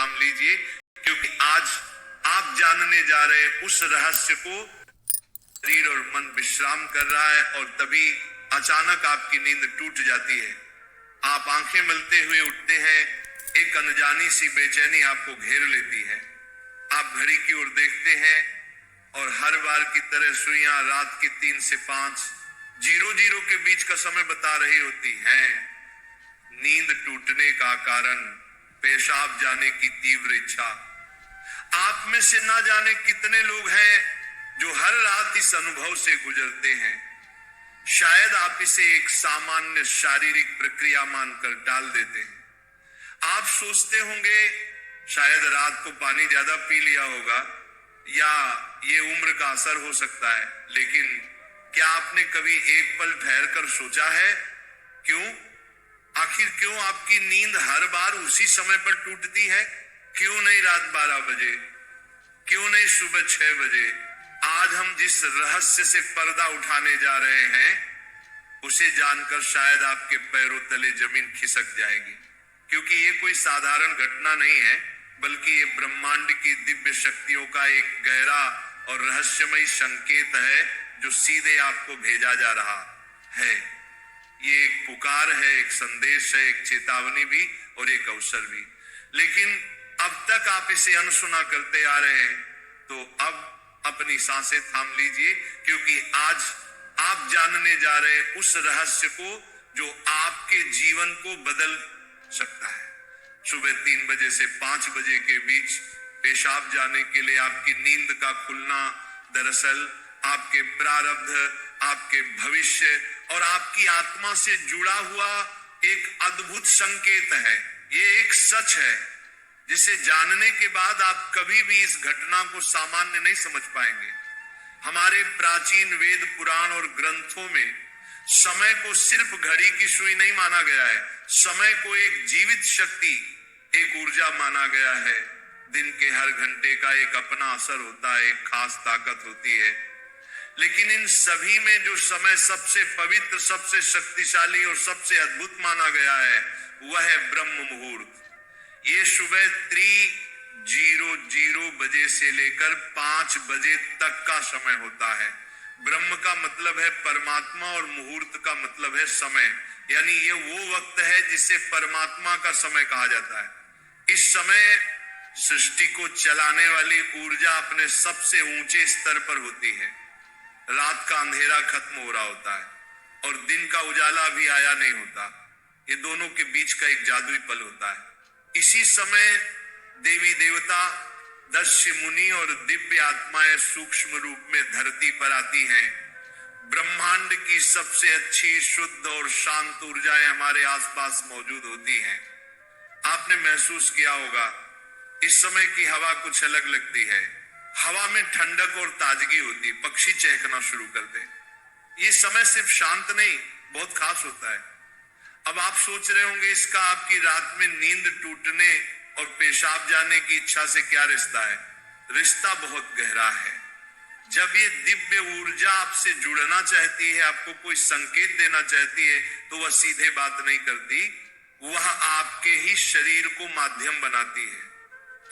थाम लीजिए, क्योंकि आज आप जानने जा रहे उस रहस्य को शरीर और मन विश्राम कर रहा है, और तभी अचानक आपकी नींद टूट जाती है। आप आंखें मलते हुए उठते हैं, एक अनजानी सी बेचैनी आपको घेर लेती है। आप घड़ी की ओर देखते हैं और हर बार की तरह सुइयां रात के 3 से 5 00 के बीच का समय बता रही होती हैं। नींद टूटने का कारण पेशाब जाने की तीव्र इच्छा। आप में से ना जाने कितने लोग हैं जो हर रात इस अनुभव से गुजरते हैं। शायद आप इसे एक सामान्य शारीरिक प्रक्रिया मानकर टाल देते हैं। आप सोचते होंगे शायद रात को पानी ज्यादा पी लिया होगा, या ये उम्र का असर हो सकता है। लेकिन क्या आपने कभी एक पल ठहर कर सोचा है क्यों? आखिर क्यों आपकी नींद हर बार उसी समय पर टूटती है? क्यों नहीं रात 12 बजे? क्यों नहीं सुबह 6 बजे? आज हम जिस रहस्य से पर्दा उठाने जा रहे हैं, उसे जानकर शायद आपके पैरों तले जमीन खिसक जाएगी, क्योंकि ये कोई साधारण घटना नहीं है, बल्कि ये ब्रह्मांड की दिव्य शक्तियों का एक गहरा और रहस्यमय संकेत है जो सीधे आपको भेजा जा रहा है। ये एक पुकार है, एक संदेश है, एक चेतावनी भी और एक अवसर भी। लेकिन अब तक आप इसे अनसुना करते आ रहे हैं, तो अब अपनी सांसें थाम लीजिए, क्योंकि आज आप जानने जा रहे उस रहस्य को जो आपके जीवन को बदल सकता है। सुबह 3 बजे से 5 बजे के बीच पेशाब जाने के लिए आपकी नींद का खुलना दरअसल आपके प्रारब्ध, आपके भविष्य और आपकी आत्मा से जुड़ा हुआ एक अद्भुत संकेत है। ये एक सच है जिसे जानने के बाद आप कभी भी इस घटना को सामान्य नहीं समझ पाएंगे। हमारे प्राचीन वेद, पुराण और ग्रंथों में समय को सिर्फ घड़ी की सुई नहीं माना गया है। समय को एक जीवित शक्ति, एक ऊर्जा माना गया है। दिन के हर घंटे का एक अपना असर होता है, एक खास ताकत होती है। लेकिन इन सभी में जो समय सबसे पवित्र, सबसे शक्तिशाली और सबसे अद्भुत माना गया है, वह है ब्रह्म मुहूर्त। ये सुबह 3:00 बजे से लेकर 5 बजे तक का समय होता है। ब्रह्म का मतलब है परमात्मा और मुहूर्त का मतलब है समय, यानी ये वो वक्त है जिसे परमात्मा का समय कहा जाता है। इस समय सृष्टि को चलाने वाली ऊर्जा अपने सबसे ऊंचे स्तर पर होती है। रात का अंधेरा खत्म हो रहा होता है और दिन का उजाला भी आया नहीं होता। ये दोनों के बीच का एक जादुई पल होता है। इसी समय देवी देवता, दक्ष मुनि और दिव्य आत्माएं सूक्ष्म रूप में धरती पर आती हैं। ब्रह्मांड की सबसे अच्छी, शुद्ध और शांत ऊर्जाएं हमारे आसपास मौजूद होती हैं। आपने महसूस किया होगा इस समय की हवा कुछ अलग लगती है। हवा में ठंडक और ताजगी होती, पक्षी चहकना शुरू करते। ये समय सिर्फ शांत नहीं, बहुत खास होता है। अब आप सोच रहे होंगे इसका आपकी रात में नींद टूटने और पेशाब जाने की इच्छा से क्या रिश्ता है? रिश्ता बहुत गहरा है। जब ये दिव्य ऊर्जा आपसे जुड़ना चाहती है, आपको कोई संकेत देना चाहती है, तो वह सीधे बात नहीं करती, वह आपके ही शरीर को माध्यम बनाती है।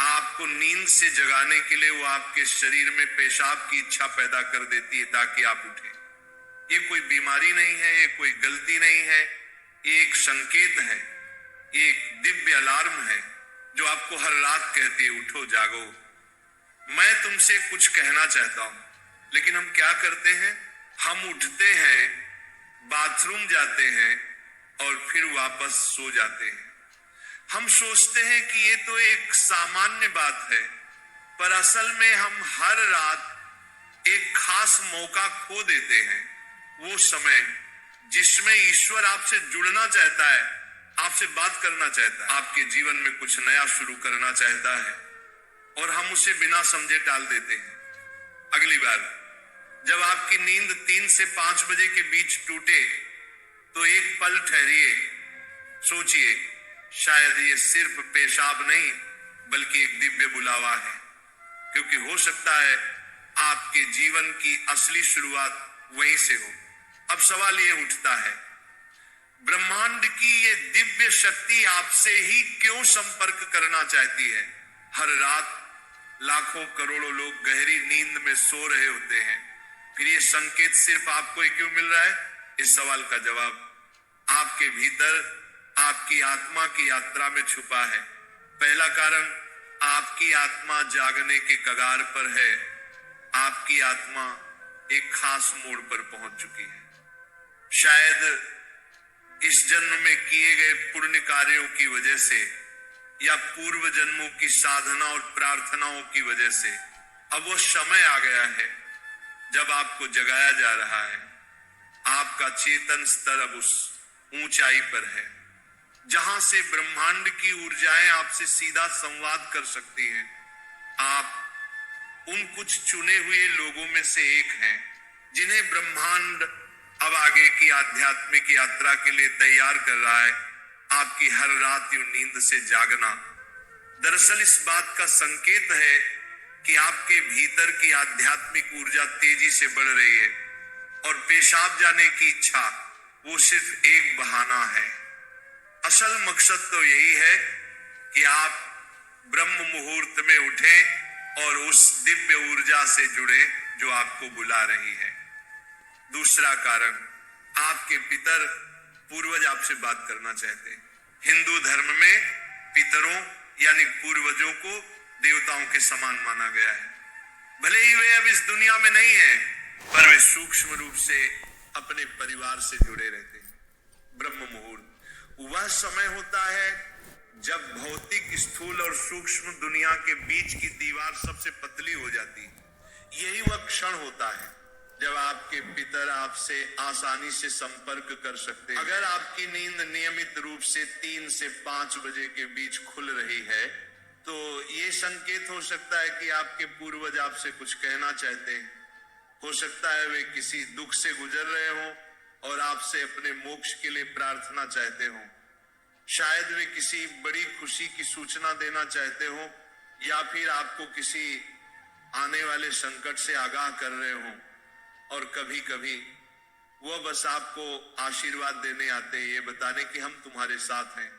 आपको नींद से जगाने के लिए वो आपके शरीर में पेशाब की इच्छा पैदा कर देती है ताकि आप उठें। ये कोई बीमारी नहीं है, ये कोई गलती नहीं है, ये एक संकेत है, ये एक दिव्य अलार्म है जो आपको हर रात कहती है, उठो, जागो। मैं तुमसे कुछ कहना चाहता हूं, लेकिन हम क्या करते हैं? हम उठते हैं, बाथरूम जाते हैं और फिर वापस सो जाते हैं। हम सोचते हैं कि ये तो एक सामान्य बात है, पर असल में हम हर रात एक खास मौका खो देते हैं। वो समय जिसमें ईश्वर आपसे जुड़ना चाहता है, आपसे बात करना चाहता है, आपके जीवन में कुछ नया शुरू करना चाहता है, और हम उसे बिना समझे टाल देते हैं। अगली बार जब आपकी नींद 3 से 5 बजे के बीच टूटे, तो एक पल ठहरिए, सोचिए, शायद ये सिर्फ पेशाब नहीं बल्कि एक दिव्य बुलावा है, क्योंकि हो सकता है आपके जीवन की असली शुरुआत वहीं से हो। अब सवाल ये उठता है, ब्रह्मांड की ये दिव्य शक्ति आपसे ही क्यों संपर्क करना चाहती है? हर रात लाखों करोड़ों लोग गहरी नींद में सो रहे होते हैं, फिर ये संकेत सिर्फ आपको ही क्यों मिल रहा है? इस सवाल का जवाब आपके भीतर आपकी आत्मा की यात्रा में छुपा है। पहला कारण, आपकी आत्मा जागने के कगार पर है। आपकी आत्मा एक खास मोड़ पर पहुंच चुकी है। शायद इस जन्म में किए गए पुण्य कार्यों की वजह से या पूर्व जन्मों की साधना और प्रार्थनाओं की वजह से अब वो समय आ गया है जब आपको जगाया जा रहा है। आपका चेतन स्तर अब उस ऊंचाई पर है जहां से ब्रह्मांड की ऊर्जाएं आपसे सीधा संवाद कर सकती हैं। आप उन कुछ चुने हुए लोगों में से एक हैं जिन्हें ब्रह्मांड अब आगे की आध्यात्मिक यात्रा के लिए तैयार कर रहा है। आपकी हर रात यूं नींद से जागना दरअसल इस बात का संकेत है कि आपके भीतर की आध्यात्मिक ऊर्जा तेजी से बढ़ रही है और पेशाब जाने की इच्छा वो सिर्फ एक बहाना है। असल मकसद तो यही है कि आप ब्रह्म मुहूर्त में उठें और उस दिव्य ऊर्जा से जुड़े जो आपको बुला रही है। दूसरा कारण, आपके पितर पूर्वज आपसे बात करना चाहते हैं। हिंदू धर्म में पितरों यानी पूर्वजों को देवताओं के समान माना गया है। भले ही वे अब इस दुनिया में नहीं हैं, पर वे सूक्ष्म रूप से अपने परिवार से जुड़े रहते हैं। ब्रह्म मुहूर्त वह समय होता है जब भौतिक, स्थूल और सूक्ष्म दुनिया के बीच की दीवार सबसे पतली हो जाती है। यही वह क्षण होता है जब आपके पितर आपसे आसानी से संपर्क कर सकते हैं। अगर आपकी नींद नियमित रूप से 3 से 5 बजे के बीच खुल रही है तो ये संकेत हो सकता है कि आपके पूर्वज आपसे कुछ कहना चाहते हैं। हो सकता है वे किसी दुख से गुजर रहे हों और आपसे अपने मोक्ष के लिए प्रार्थना चाहते हों। शायद वे किसी बड़ी खुशी की सूचना देना चाहते हों या फिर आपको किसी आने वाले संकट से आगाह कर रहे हों। और कभी कभी वह बस आपको आशीर्वाद देने आते हैं, ये बताने कि हम तुम्हारे साथ हैं।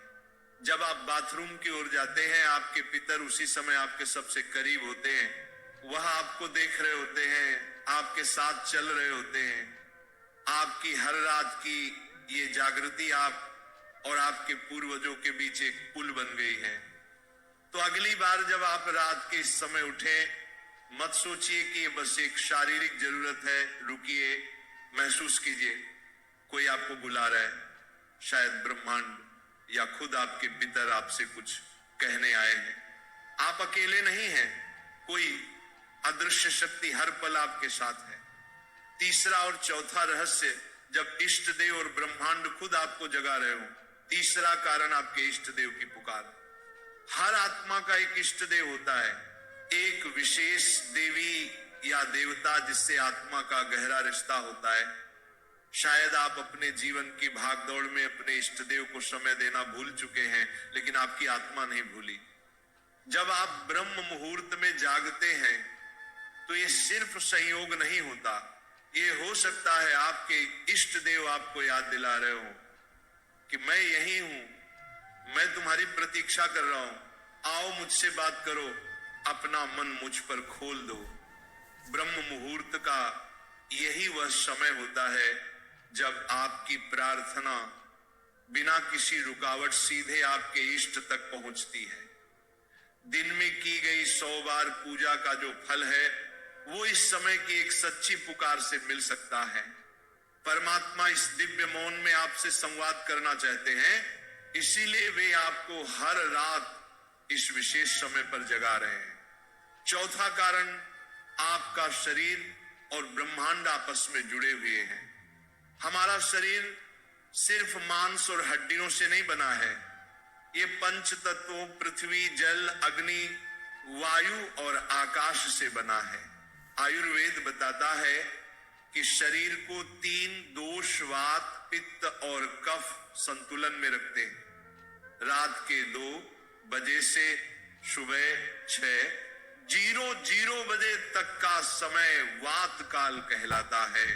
जब आप बाथरूम की ओर जाते हैं, आपके पितर उसी समय आपके सबसे करीब होते हैं। वह आपको देख रहे होते हैं, आपके साथ चल रहे होते हैं। आपकी हर रात की ये जागृति आप और आपके पूर्वजों के बीच एक पुल बन गई है। तो अगली बार जब आप रात के इस समय उठें, मत सोचिए कि ये बस एक शारीरिक जरूरत है। रुकिए, महसूस कीजिए कोई आपको बुला रहा है। शायद ब्रह्मांड या खुद आपके पितर आपसे कुछ कहने आए हैं। आप अकेले नहीं हैं, कोई अदृश्य शक्ति हर पल आपके साथ है। तीसरा और चौथा रहस्य, जब इष्ट देव और ब्रह्मांड खुद आपको जगा रहे हो। तीसरा कारण, आपके इष्ट देव की पुकार। हर आत्मा का एक इष्ट देव होता है, एक विशेष देवी या देवता जिससे आत्मा का गहरा रिश्ता होता है। शायद आप अपने जीवन की भागदौड़ में अपने इष्ट देव को समय देना भूल चुके हैं, लेकिन आपकी आत्मा नहीं भूली। जब आप ब्रह्म मुहूर्त में जागते हैं तो ये सिर्फ संयोग नहीं होता, ये हो सकता है आपके इष्ट देव आपको याद दिला रहे हो कि मैं यही हूं, मैं तुम्हारी प्रतीक्षा कर रहा हूं, आओ मुझसे बात करो, अपना मन मुझ पर खोल दो। ब्रह्म मुहूर्त का यही वह समय होता है जब आपकी प्रार्थना बिना किसी रुकावट सीधे आपके इष्ट तक पहुंचती है। दिन में की गई 100 बार पूजा का जो फल है वो इस समय की एक सच्ची पुकार से मिल सकता है। परमात्मा इस दिव्य मौन में आपसे संवाद करना चाहते हैं, इसीलिए वे आपको हर रात इस विशेष समय पर जगा रहे हैं। चौथा कारण, आपका शरीर और ब्रह्मांड आपस में जुड़े हुए हैं। हमारा शरीर सिर्फ मांस और हड्डियों से नहीं बना है, ये पंच तत्वों पृथ्वी, जल, अग्नि, वायु और आकाश से बना है। आयुर्वेद बताता है कि शरीर को 3 दोष, वात, पित्त और कफ संतुलन में रखते हैं। रात के 2 बजे से सुबह 6:00 बजे तक का समय वात काल कहलाता है।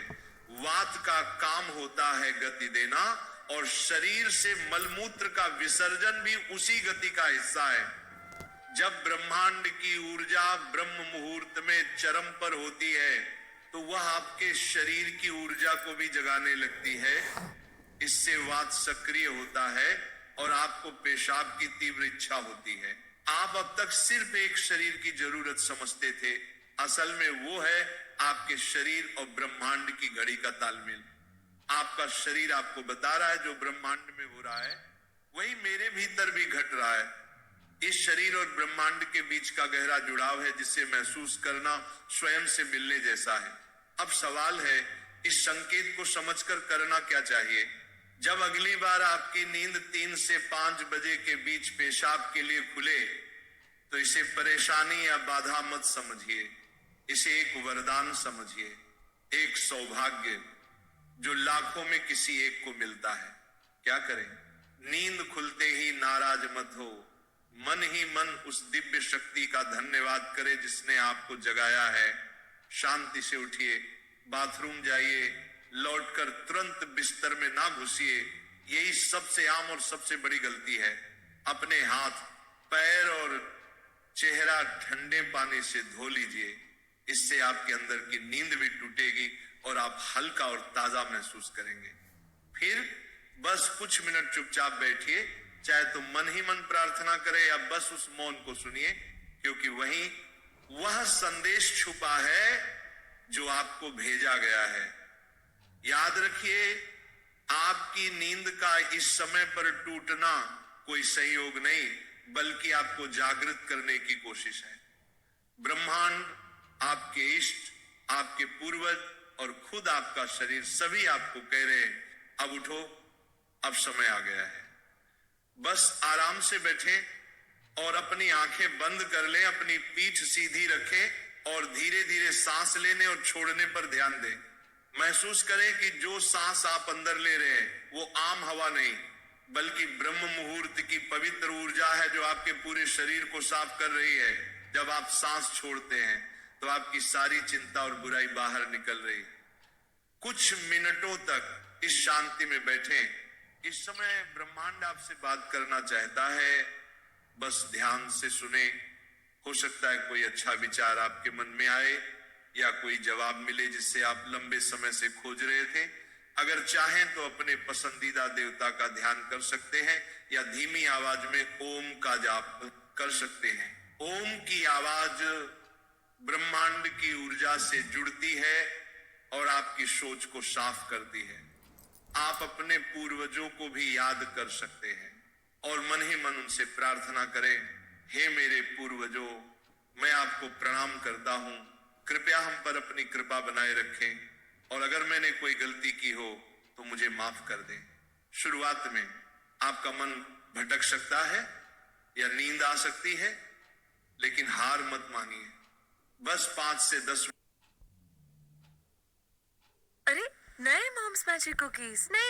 वात का काम होता है गति देना और शरीर से मलमूत्र का विसर्जन भी उसी गति का हिस्सा है। जब ब्रह्मांड की ऊर्जा ब्रह्म मुहूर्त में चरम पर होती है तो वह आपके शरीर की ऊर्जा को भी जगाने लगती है। इससे वात सक्रिय होता है और आपको पेशाब की तीव्र इच्छा होती है। आप अब तक सिर्फ एक शरीर की जरूरत समझते थे, असल में वो है आपके शरीर और ब्रह्मांड की घड़ी का तालमेल। आपका शरीर आपको बता रहा है जो ब्रह्मांड में हो रहा है वही मेरे भीतर भी घट रहा है। इस शरीर और ब्रह्मांड के बीच का गहरा जुड़ाव है जिसे महसूस करना स्वयं से मिलने जैसा है। अब सवाल है इस संकेत को समझकर करना क्या चाहिए। जब अगली बार आपकी नींद 3 से 5 बजे के बीच पेशाब के लिए खुले तो इसे परेशानी या बाधा मत समझिए, इसे एक वरदान समझिए, एक सौभाग्य जो लाखों में किसी एक को मिलता है। क्या करें? नींद खुलते ही नाराज मत हो, मन ही मन उस दिव्य शक्ति का धन्यवाद करे जिसने आपको जगाया है। शांति से उठिए, बाथरूम जाइए, लौटकर तुरंत बिस्तर में ना घुसिए। यही सबसे आम और सबसे बड़ी गलती है। अपने हाथ, पैर और चेहरा ठंडे पानी से धो लीजिए, इससे आपके अंदर की नींद भी टूटेगी और आप हल्का और ताजा महसूस करेंगे। फिर बस कुछ मिनट चुपचाप बैठिए, चाहे तो मन ही मन प्रार्थना करें या बस उस मौन को सुनिए, क्योंकि वहीं वह संदेश छुपा है जो आपको भेजा गया है। याद रखिए, आपकी नींद का इस समय पर टूटना कोई संयोग नहीं बल्कि आपको जागृत करने की कोशिश है। ब्रह्मांड, आपके इष्ट, आपके पूर्वज और खुद आपका शरीर सभी आपको कह रहे हैं अब उठो, अब समय आ गया है। बस आराम से बैठें और अपनी आंखें बंद कर लें, अपनी पीठ सीधी रखें और धीरे धीरे सांस लेने और छोड़ने पर ध्यान दें। महसूस करें कि जो सांस आप अंदर ले रहे हैं वो आम हवा नहीं बल्कि ब्रह्म मुहूर्त की पवित्र ऊर्जा है जो आपके पूरे शरीर को साफ कर रही है। जब आप सांस छोड़ते हैं तो आपकी सारी चिंता और बुराई बाहर निकल रही है। कुछ मिनटों तक इस शांति में बैठें। इस समय ब्रह्मांड आपसे बात करना चाहता है, बस ध्यान से सुने। हो सकता है कोई अच्छा विचार आपके मन में आए या कोई जवाब मिले जिससे आप लंबे समय से खोज रहे थे। अगर चाहें तो अपने पसंदीदा देवता का ध्यान कर सकते हैं या धीमी आवाज में ओम का जाप कर सकते हैं। ओम की आवाज ब्रह्मांड की ऊर्जा से जुड़ती है और आपकी सोच को साफ करती है। आप अपने पूर्वजों को भी याद कर सकते हैं और मन ही मन उनसे प्रार्थना करें, हे मेरे पूर्वजों, मैं आपको प्रणाम करता हूं, कृपया हम पर अपनी कृपा बनाए रखें और अगर मैंने कोई गलती की हो तो मुझे माफ कर दें। शुरुआत में आपका मन भटक सकता है या नींद आ सकती है, लेकिन हार मत मानिए। बस 5 से 10 अरे, नए मॉम्स मैजिक कुकीज, नए